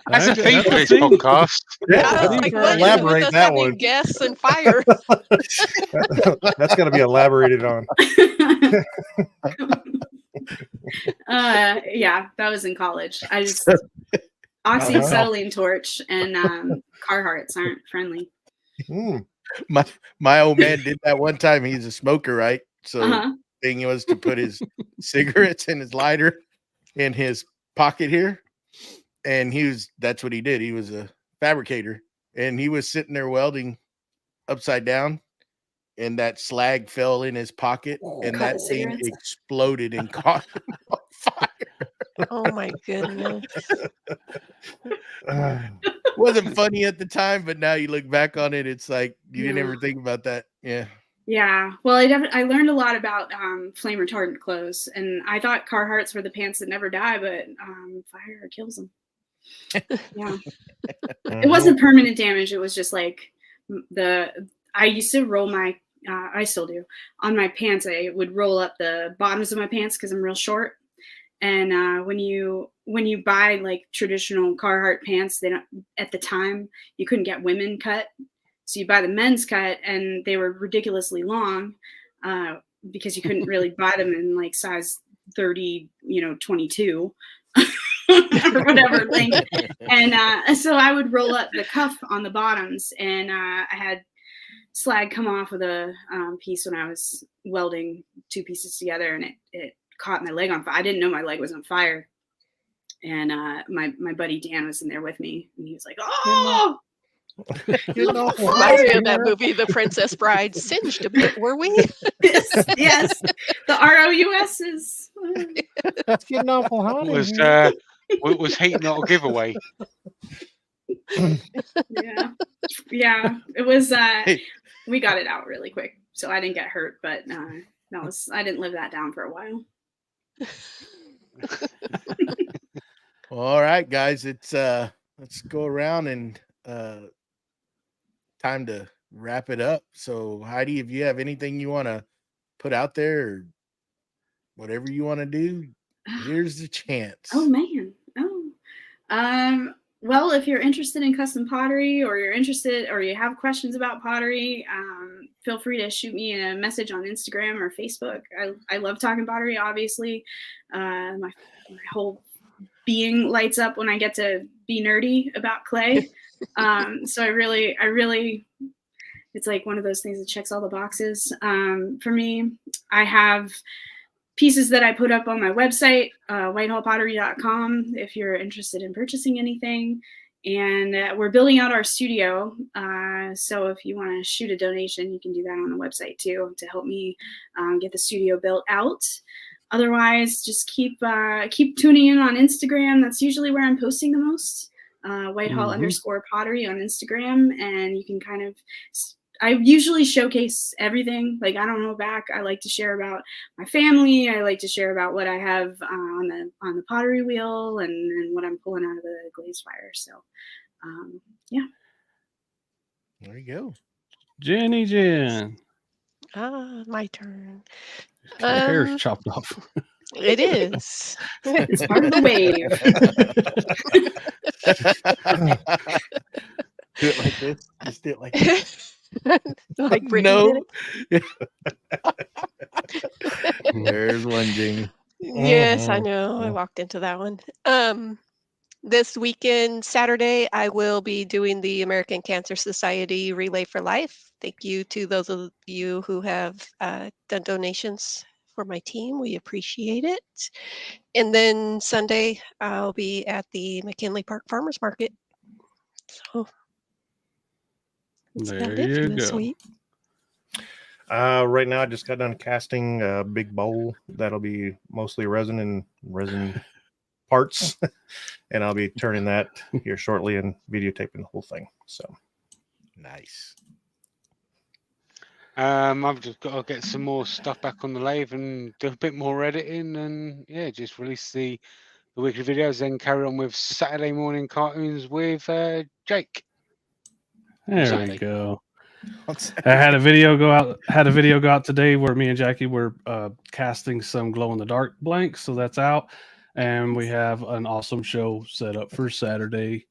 That's a theme for this podcast. I was like, what? Elaborate With us that having one. Guests and fire. That's got to be elaborated on. Yeah, that was in college. I just oxyacetylene torch and Carhartts aren't friendly. My old man did that one time. He's a smoker, right? So thing was to put his cigarettes and his lighter in his pocket here, and that's what he did. He was a fabricator, and he was sitting there welding upside down, and that slag fell in his pocket, and that thing exploded and caught him on fire. Oh my goodness. Wasn't funny at the time, but now you look back on it, it's like you didn't ever think about that. Yeah, well, I learned a lot about flame retardant clothes, and I thought Carhartts were the pants that never die, but fire kills them. Yeah, it wasn't permanent damage. It was just like I used to roll my I still do, on my pants. I would roll up the bottoms of my pants because I'm real short. And when you buy like traditional Carhartt pants, they don't, at the time you couldn't get women cut, so you buy the men's cut, and they were ridiculously long because you couldn't really buy them in like size 30, 22 or whatever length. And so I would roll up the cuff on the bottoms, and I had slag come off of the piece when I was welding two pieces together, and it caught my leg on fire. I didn't know my leg was on fire. And my buddy Dan was in there with me, and he was like, "Oh, reminds me of that movie, The Princess Bride. Singed a bit, were we?" yes. The ROUS is getting awful hot. Was heat not a giveaway? Yeah. It was. We got it out really quick, so I didn't get hurt. But I didn't live that down for a while. All right, guys, it's let's go around and time to wrap it up. So Heidi, if you have anything you want to put out there or whatever you want to do, here's the chance. Oh man. Well, if you're interested in custom pottery, or you have questions about pottery, feel free to shoot me a message on Instagram or Facebook. I love talking pottery, obviously. My whole being lights up when I get to be nerdy about clay. So I really, it's like one of those things that checks all the boxes. For me, I have pieces that I put up on my website, whitehallpottery.com, if you're interested in purchasing anything. And we're building out our studio. So if you want to shoot a donation, you can do that on the website too, to help me get the studio built out. Otherwise, just keep tuning in on Instagram. That's usually where I'm posting the most. Whitehall _pottery on Instagram. And you can kind of, I usually showcase everything. Like, I don't know back. I like to share about my family. I like to share about what I have on the pottery wheel and what I'm pulling out of the glaze fire. So, yeah. There you go. Jen. My turn. Your hair's chopped off. It is. It's part of the wave. Do it like this. Just do it like this. Like Britney No. did There's one, Jamie. Yes, I know. I walked into that one. This weekend, Saturday, I will be doing the American Cancer Society Relay for Life. Thank you to those of you who have done donations for my team. We appreciate it. And then Sunday, I'll be at the McKinley Park Farmers Market. So that's about it for this week. Right now, I just got done casting a big bowl that'll be mostly resin parts, and I'll be turning that here shortly and videotaping the whole thing. So nice. I've just got to get some more stuff back on the lathe and do a bit more editing, and just release the weekly videos, then carry on with Saturday morning cartoons with Jake. There we go. I had a video go out today where me and Jackie were casting some glow in the dark blanks, so that's out, and we have an awesome show set up for Saturday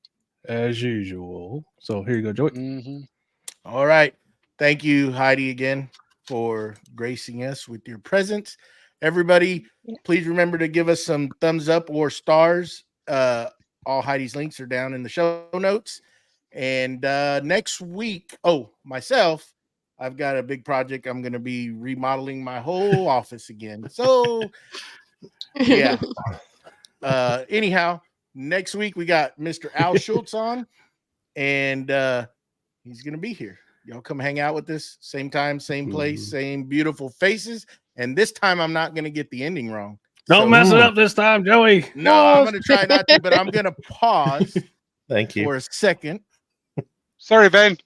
as usual. So here you go, Joey. All right, thank you, Heidi, again for gracing us with your presence. Everybody, please remember to give us some thumbs up or stars. All Heidi's links are down in the show notes. And next week, myself, I've got a big project. I'm going to be remodeling my whole office again. So, yeah. Anyhow, next week we got Mr. Al Schultz on, and he's going to be here. Y'all come hang out with us. Same time, same place, same beautiful faces. And this time I'm not going to get the ending wrong. Don't mess it up this time, Joey. No, I'm going to try not to, but I'm going to pause Thank you for a second. Sorry, Ben.